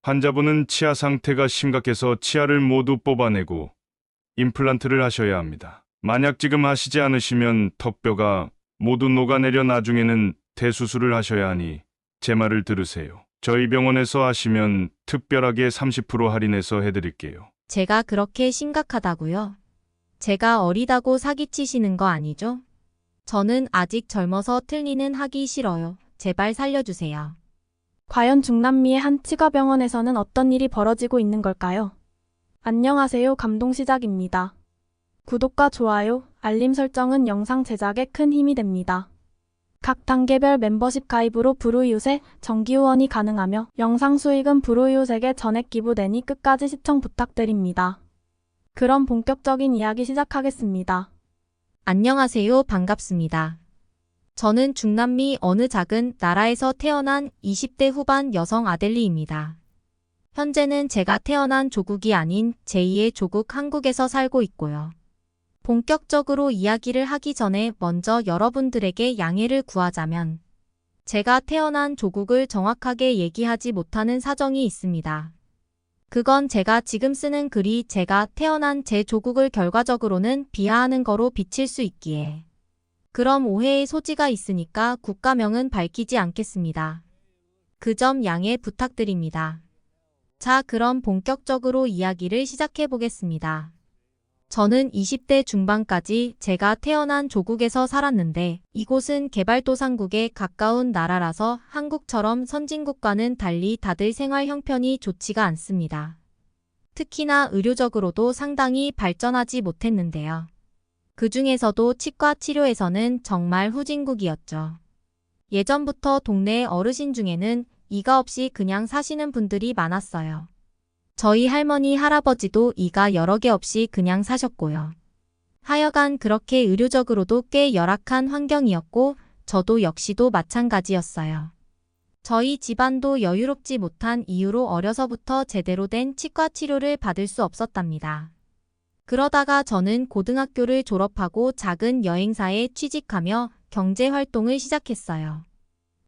환자분은 치아 상태가 심각해서 치아를 모두 뽑아내고 임플란트를 하셔야 합니다. 만약 지금 하시지 않으시면 턱뼈가 모두 녹아내려 나중에는 대수술을 하셔야 하니 제 말을 들으세요. 저희 병원에서 하시면 특별하게 30% 할인해서 해드릴게요. 제가 그렇게 심각하다고요? 제가 어리다고 사기치시는 거 아니죠? 저는 아직 젊어서 틀니는 하기 싫어요. 제발 살려주세요. 과연 중남미의 한 치과병원에서는 어떤 일이 벌어지고 있는 걸까요? 안녕하세요. 감동시작입니다. 구독과 좋아요, 알림 설정은 영상 제작에 큰 힘이 됩니다. 각 단계별 멤버십 가입으로 브루이웃에 정기 후원이 가능하며 영상 수익은 브루이웃에게 전액 기부되니 끝까지 시청 부탁드립니다. 그럼 본격적인 이야기 시작하겠습니다. 안녕하세요. 반갑습니다. 저는 중남미 어느 작은 나라에서 태어난 20대 후반 여성 아델리입니다. 현재는 제가 태어난 조국이 아닌 제2의 조국 한국에서 살고 있고요. 본격적으로 이야기를 하기 전에 먼저 여러분들에게 양해를 구하자면 제가 태어난 조국을 정확하게 얘기하지 못하는 사정이 있습니다. 그건 제가 지금 쓰는 글이 제가 태어난 제 조국을 결과적으로는 비하하는 거로 비칠 수 있기에 그럼 오해의 소지가 있으니까 국가명은 밝히지 않겠습니다. 그 점 양해 부탁드립니다. 자, 그럼 본격적으로 이야기를 시작해 보겠습니다. 저는 20대 중반까지 제가 태어난 조국에서 살았는데 이곳은 개발도상국에 가까운 나라라서 한국처럼 선진국과는 달리 다들 생활 형편이 좋지가 않습니다. 특히나 의료적으로도 상당히 발전하지 못했는데요. 그 중에서도 치과 치료에서는 정말 후진국이었죠. 예전부터 동네 어르신 중에는 이가 없이 그냥 사시는 분들이 많았어요. 저희 할머니, 할아버지도 이가 여러 개 없이 그냥 사셨고요. 하여간 그렇게 의료적으로도 꽤 열악한 환경이었고 저도 역시도 마찬가지였어요. 저희 집안도 여유롭지 못한 이유로 어려서부터 제대로 된 치과 치료를 받을 수 없었답니다. 그러다가 저는 고등학교를 졸업하고 작은 여행사에 취직하며 경제활동을 시작했어요.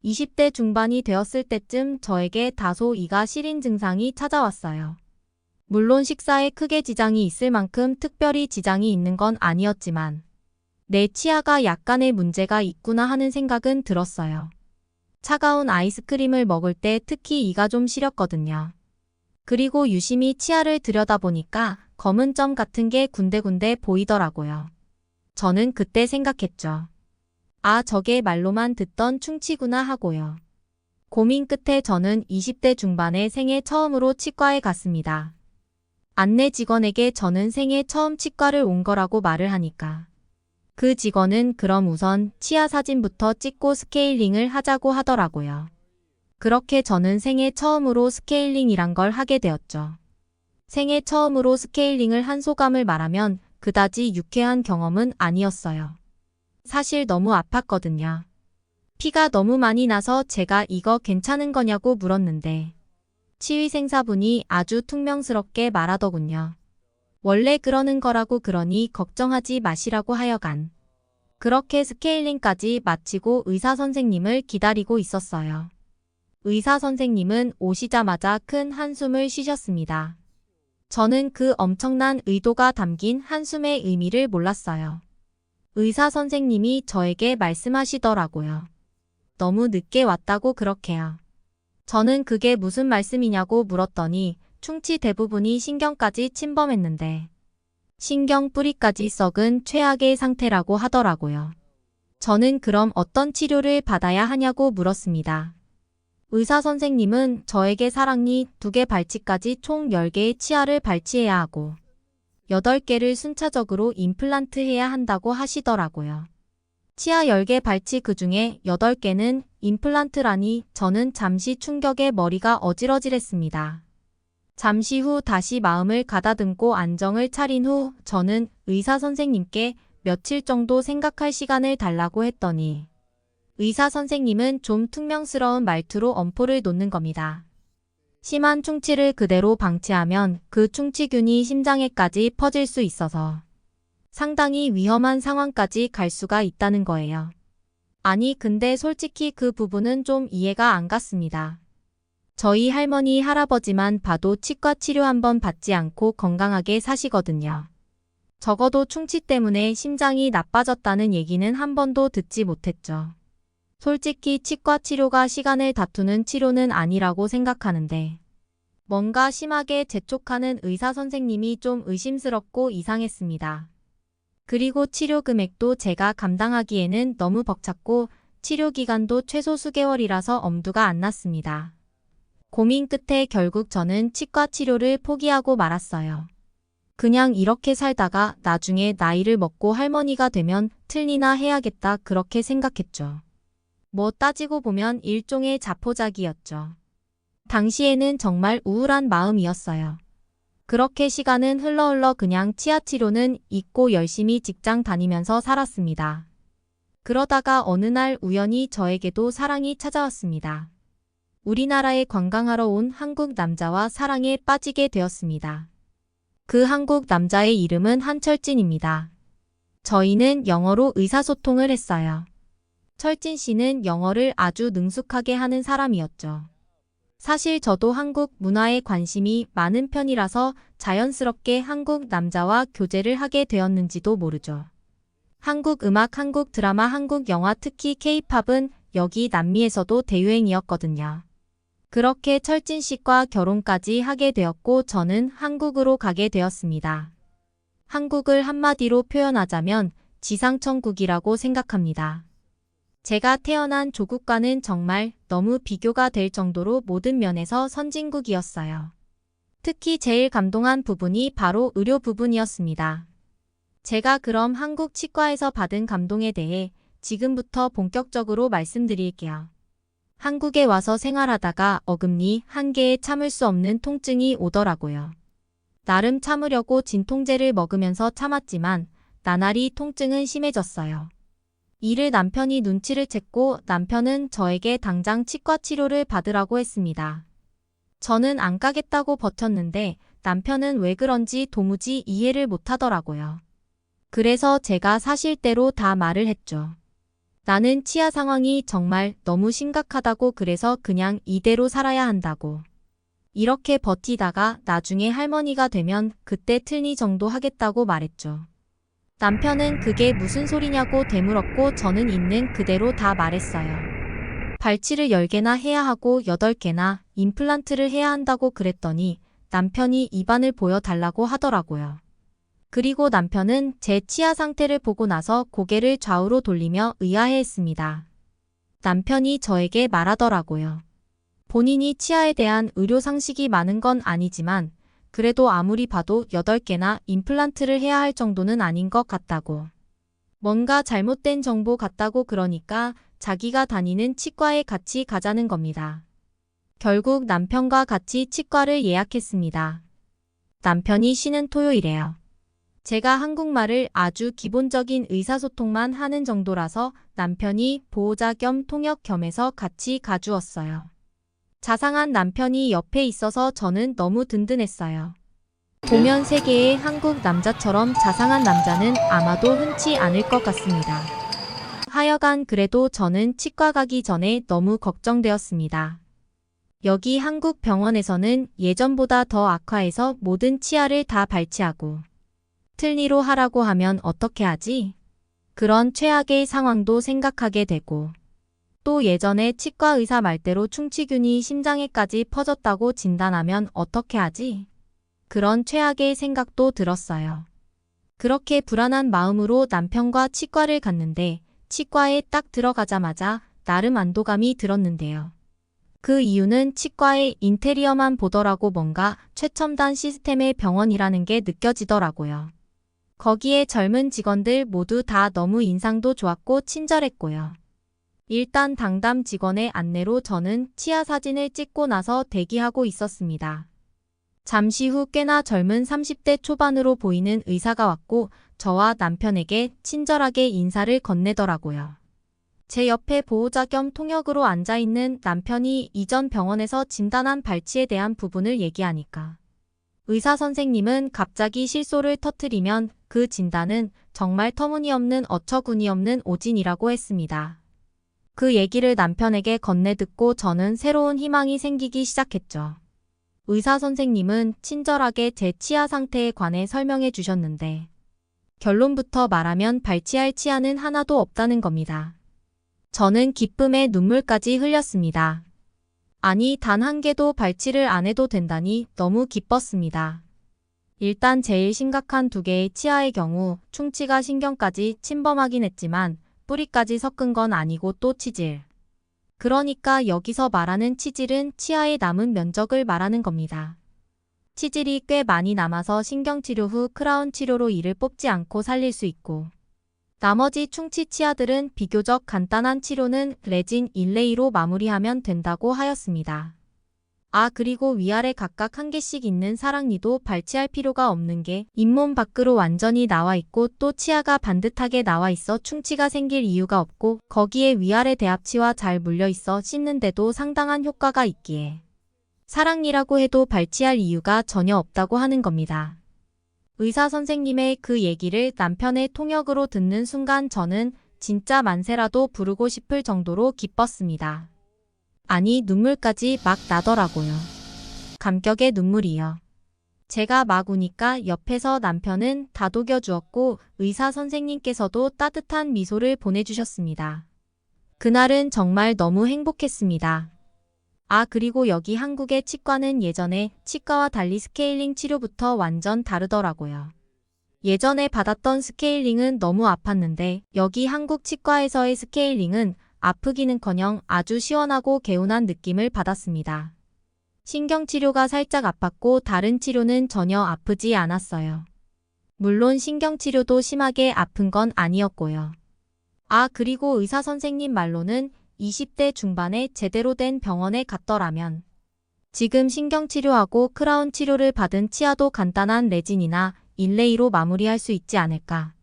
20대 중반이 되었을 때쯤 저에게 다소 이가 시린 증상이 찾아왔어요. 물론 식사에 크게 지장이 있을 만큼 특별히 지장이 있는 건 아니었지만 내 치아가 약간의 문제가 있구나 하는 생각은 들었어요. 차가운 아이스크림을 먹을 때 특히 이가 좀 시렸거든요. 그리고 유심히 치아를 들여다보니까 검은 점 같은 게 군데군데 보이더라고요. 저는 그때 생각했죠. 아, 저게 말로만 듣던 충치구나 하고요. 고민 끝에 저는 20대 중반에 생애 처음으로 치과에 갔습니다. 안내 직원에게 저는 생애 처음 치과를 온 거라고 말을 하니까 그 직원은 그럼 우선 치아 사진부터 찍고 스케일링을 하자고 하더라고요. 그렇게 저는 생애 처음으로 스케일링이란 걸 하게 되었죠. 생애 처음으로 스케일링을 한 소감을 말하면 그다지 유쾌한 경험은 아니었어요. 사실 너무 아팠거든요. 피가 너무 많이 나서 제가 이거 괜찮은 거냐고 물었는데 치위생사분이 아주 퉁명스럽게 말하더군요. 원래 그러는 거라고 그러니 걱정하지 마시라고 하여간. 그렇게 스케일링까지 마치고 의사 선생님을 기다리고 있었어요. 의사 선생님은 오시자마자 큰 한숨을 쉬셨습니다. 저는 그 엄청난 의도가 담긴 한숨의 의미를 몰랐어요. 의사 선생님이 저에게 말씀하시더라고요. 너무 늦게 왔다고 그렇게요. 저는 그게 무슨 말씀이냐고 물었더니 충치 대부분이 신경까지 침범했는데 신경 뿌리까지 썩은 최악의 상태라고 하더라고요. 저는 그럼 어떤 치료를 받아야 하냐고 물었습니다. 의사 선생님은 저에게 사랑니 2개 발치까지 총 10개의 치아를 발치해야 하고 8개를 순차적으로 임플란트 해야 한다고 하시더라고요. 치아 10개 발치 그중에 8개는 임플란트라니 저는 잠시 충격에 머리가 어질어질했습니다. 잠시 후 다시 마음을 가다듬고 안정을 차린 후 저는 의사 선생님께 며칠 정도 생각할 시간을 달라고 했더니 의사 선생님은 좀 퉁명스러운 말투로 엄포를 놓는 겁니다. 심한 충치를 그대로 방치하면 그 충치균이 심장에까지 퍼질 수 있어서 상당히 위험한 상황까지 갈 수가 있다는 거예요. 아니 근데 솔직히 그 부분은 좀 이해가 안 갔습니다. 저희 할머니, 할아버지만 봐도 치과 치료 한번 받지 않고 건강하게 사시거든요. 적어도 충치 때문에 심장이 나빠졌다는 얘기는 한 번도 듣지 못했죠. 솔직히 치과 치료가 시간을 다투는 치료는 아니라고 생각하는데 뭔가 심하게 재촉하는 의사 선생님이 좀 의심스럽고 이상했습니다. 그리고 치료 금액도 제가 감당하기에는 너무 벅찼고 치료 기간도 최소 수개월이라서 엄두가 안 났습니다. 고민 끝에 결국 저는 치과 치료를 포기하고 말았어요. 그냥 이렇게 살다가 나중에 나이를 먹고 할머니가 되면 틀니나 해야겠다 그렇게 생각했죠. 뭐 따지고 보면 일종의 자포자기였죠. 당시에는 정말 우울한 마음이었어요. 그렇게 시간은 흘러 그냥 치아 치료는 잊고 열심히 직장 다니면서 살았습니다. 그러다가 어느 날 우연히 저에게도 사랑이 찾아왔습니다. 우리나라에 관광하러 온 한국 남자와 사랑에 빠지게 되었습니다. 그 한국 남자의 이름은 한철진입니다. 저희는 영어로 의사소통을 했어요. 철진 씨는 영어를 아주 능숙하게 하는 사람이었죠. 사실 저도 한국 문화에 관심이 많은 편이라서 자연스럽게 한국 남자와 교제를 하게 되었는지도 모르죠. 한국 음악, 한국 드라마, 한국 영화, 특히 K-팝은 여기 남미에서도 대유행이었거든요. 그렇게 철진 씨과 결혼까지 하게 되었고 저는 한국으로 가게 되었습니다. 한국을 한마디로 표현하자면 지상천국이라고 생각합니다. 제가 태어난 조국과는 정말 너무 비교가 될 정도로 모든 면에서 선진국이었어요. 특히 제일 감동한 부분이 바로 의료 부분이었습니다. 제가 그럼 한국 치과에서 받은 감동에 대해 지금부터 본격적으로 말씀드릴게요. 한국에 와서 생활하다가 어금니 한 개에 참을 수 없는 통증이 오더라고요. 나름 참으려고 진통제를 먹으면서 참았지만 나날이 통증은 심해졌어요. 이를 남편이 눈치를 챘고 남편은 저에게 당장 치과 치료를 받으라고 했습니다. 저는 안 가겠다고 버텼는데 남편은 왜 그런지 도무지 이해를 못하더라고요. 그래서 제가 사실대로 다 말을 했죠. 나는 치아 상황이 정말 너무 심각하다고 그래서 그냥 이대로 살아야 한다고. 이렇게 버티다가 나중에 할머니가 되면 그때 틀니 정도 하겠다고 말했죠. 남편은 그게 무슨 소리냐고 되물었고 저는 있는 그대로 다 말했어요. 발치를 10개나 해야 하고 8개나 임플란트를 해야 한다고 그랬더니 남편이 입안을 보여달라고 하더라고요. 그리고 남편은 제 치아 상태를 보고 나서 고개를 좌우로 돌리며 의아해했습니다. 남편이 저에게 말하더라고요. 본인이 치아에 대한 의료 상식이 많은 건 아니지만 그래도 아무리 봐도 8개나 임플란트를 해야 할 정도는 아닌 것 같다고. 뭔가 잘못된 정보 같다고 그러니까 자기가 다니는 치과에 같이 가자는 겁니다. 결국 남편과 같이 치과를 예약했습니다. 남편이 쉬는 토요일에요. 제가 한국말을 아주 기본적인 의사소통만 하는 정도라서 남편이 보호자 겸 통역 겸해서 같이 가주었어요. 자상한 남편이 옆에 있어서 저는 너무 든든했어요. 보면 세계의 한국 남자처럼 자상한 남자는 아마도 흔치 않을 것 같습니다. 하여간 그래도 저는 치과 가기 전에 너무 걱정되었습니다. 여기 한국 병원에서는 예전보다 더 악화해서 모든 치아를 다 발치하고 틀니로 하라고 하면 어떻게 하지? 그런 최악의 상황도 생각하게 되고 또 예전에 치과 의사 말대로 충치균이 심장에까지 퍼졌다고 진단하면 어떻게 하지? 그런 최악의 생각도 들었어요. 그렇게 불안한 마음으로 남편과 치과를 갔는데 치과에 딱 들어가자마자 나름 안도감이 들었는데요. 그 이유는 치과의 인테리어만 보더라도 뭔가 최첨단 시스템의 병원이라는 게 느껴지더라고요. 거기에 젊은 직원들 모두 다 너무 인상도 좋았고 친절했고요. 일단 당담 직원의 안내로 저는 치아 사진을 찍고 나서 대기하고 있었습니다. 잠시 후 꽤나 젊은 30대 초반으로 보이는 의사가 왔고 저와 남편에게 친절하게 인사를 건네더라고요. 제 옆에 보호자 겸 통역으로 앉아있는 남편이 이전 병원에서 진단한 발치에 대한 부분을 얘기하니까 의사 선생님은 갑자기 실소를 터뜨리면 그 진단은 정말 터무니없는 어처구니없는 오진이라고 했습니다. 그 얘기를 남편에게 건네듣고 저는 새로운 희망이 생기기 시작했죠. 의사 선생님은 친절하게 제 치아 상태에 관해 설명해 주셨는데 결론부터 말하면 발치할 치아는 하나도 없다는 겁니다. 저는 기쁨에 눈물까지 흘렸습니다. 아니, 단 한 개도 발치를 안 해도 된다니 너무 기뻤습니다. 일단 제일 심각한 2개의 치아의 경우 충치가 신경까지 침범하긴 했지만 뿌리까지 섞은 건 아니고 또 치질. 그러니까 여기서 말하는 치질은 치아의 남은 면적을 말하는 겁니다. 치질이 꽤 많이 남아서 신경치료 후 크라운 치료로 이를 뽑지 않고 살릴 수 있고 나머지 충치 치아들은 비교적 간단한 치료는 레진 일레이로 마무리하면 된다고 하였습니다. 그리고 위아래 각각 1개씩 있는 사랑니도 발치할 필요가 없는 게 잇몸 밖으로 완전히 나와 있고 또 치아가 반듯하게 나와 있어 충치가 생길 이유가 없고 거기에 위아래 대합치와 잘 물려 있어 씻는데도 상당한 효과가 있기에 사랑니라고 해도 발치할 이유가 전혀 없다고 하는 겁니다. 의사 선생님의 그 얘기를 남편의 통역으로 듣는 순간 저는 진짜 만세라도 부르고 싶을 정도로 기뻤습니다. 아니, 눈물까지 막 나더라고요. 감격의 눈물이요. 제가 막 우니까 옆에서 남편은 다독여 주었고 의사 선생님께서도 따뜻한 미소를 보내주셨습니다. 그날은 정말 너무 행복했습니다. 그리고 여기 한국의 치과는 예전에 치과와 달리 스케일링 치료부터 완전 다르더라고요. 예전에 받았던 스케일링은 너무 아팠는데 여기 한국 치과에서의 스케일링은 아프기는커녕 아주 시원하고 개운한 느낌을 받았습니다. 신경치료가 살짝 아팠고 다른 치료는 전혀 아프지 않았어요. 물론 신경치료도 심하게 아픈 건 아니었고요. 그리고 의사 선생님 말로는 20대 중반에 제대로 된 병원에 갔더라면 지금 신경치료하고 크라운 치료를 받은 치아도 간단한 레진이나 일레이로 마무리할 수 있지 않을까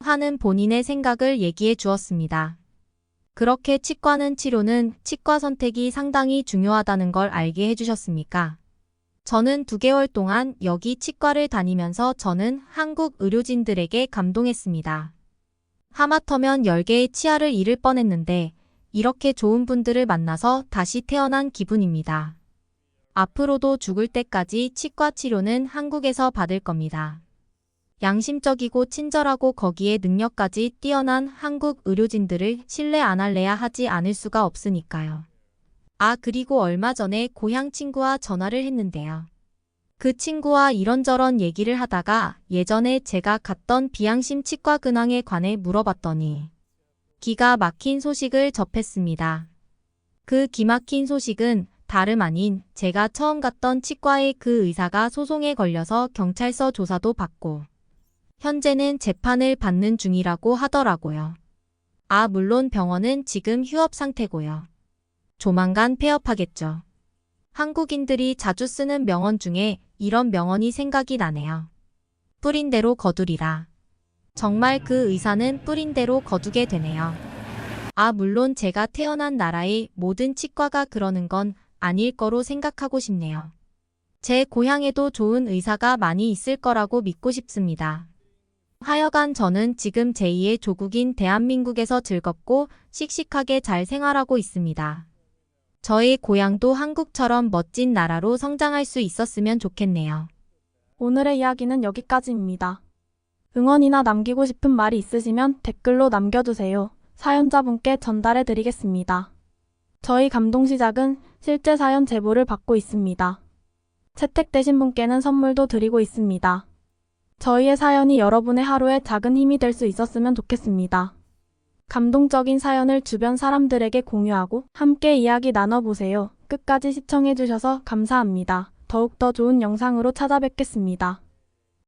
하는 본인의 생각을 얘기해 주었습니다. 그렇게 치과는 치료는 치과 선택이 상당히 중요하다는 걸 알게 해주셨습니까? 저는 2개월 동안 여기 치과를 다니면서 저는 한국 의료진들에게 감동했습니다. 하마터면 10개의 치아를 잃을 뻔했는데 이렇게 좋은 분들을 만나서 다시 태어난 기분입니다. 앞으로도 죽을 때까지 치과 치료는 한국에서 받을 겁니다. 양심적이고 친절하고 거기에 능력까지 뛰어난 한국 의료진들을 신뢰 안 할래야 하지 않을 수가 없으니까요. 그리고 얼마 전에 고향 친구와 전화를 했는데요. 그 친구와 이런저런 얘기를 하다가 예전에 제가 갔던 비양심 치과 근황에 관해 물어봤더니 기가 막힌 소식을 접했습니다. 그 기막힌 소식은 다름 아닌 제가 처음 갔던 치과의 그 의사가 소송에 걸려서 경찰서 조사도 받고 현재는 재판을 받는 중이라고 하더라고요. 물론 병원은 지금 휴업 상태고요. 조만간 폐업하겠죠. 한국인들이 자주 쓰는 명언 중에 이런 명언이 생각이 나네요. 뿌린 대로 거두리라. 정말 그 의사는 뿌린 대로 거두게 되네요. 물론 제가 태어난 나라의 모든 치과가 그러는 건 아닐 거로 생각하고 싶네요. 제 고향에도 좋은 의사가 많이 있을 거라고 믿고 싶습니다. 하여간 저는 지금 제2의 조국인 대한민국에서 즐겁고 씩씩하게 잘 생활하고 있습니다. 저의 고향도 한국처럼 멋진 나라로 성장할 수 있었으면 좋겠네요. 오늘의 이야기는 여기까지입니다. 응원이나 남기고 싶은 말이 있으시면 댓글로 남겨주세요. 사연자분께 전달해 드리겠습니다. 저희 감동시작은 실제 사연 제보를 받고 있습니다. 채택되신 분께는 선물도 드리고 있습니다. 저희의 사연이 여러분의 하루에 작은 힘이 될 수 있었으면 좋겠습니다. 감동적인 사연을 주변 사람들에게 공유하고 함께 이야기 나눠보세요. 끝까지 시청해주셔서 감사합니다. 더욱더 좋은 영상으로 찾아뵙겠습니다.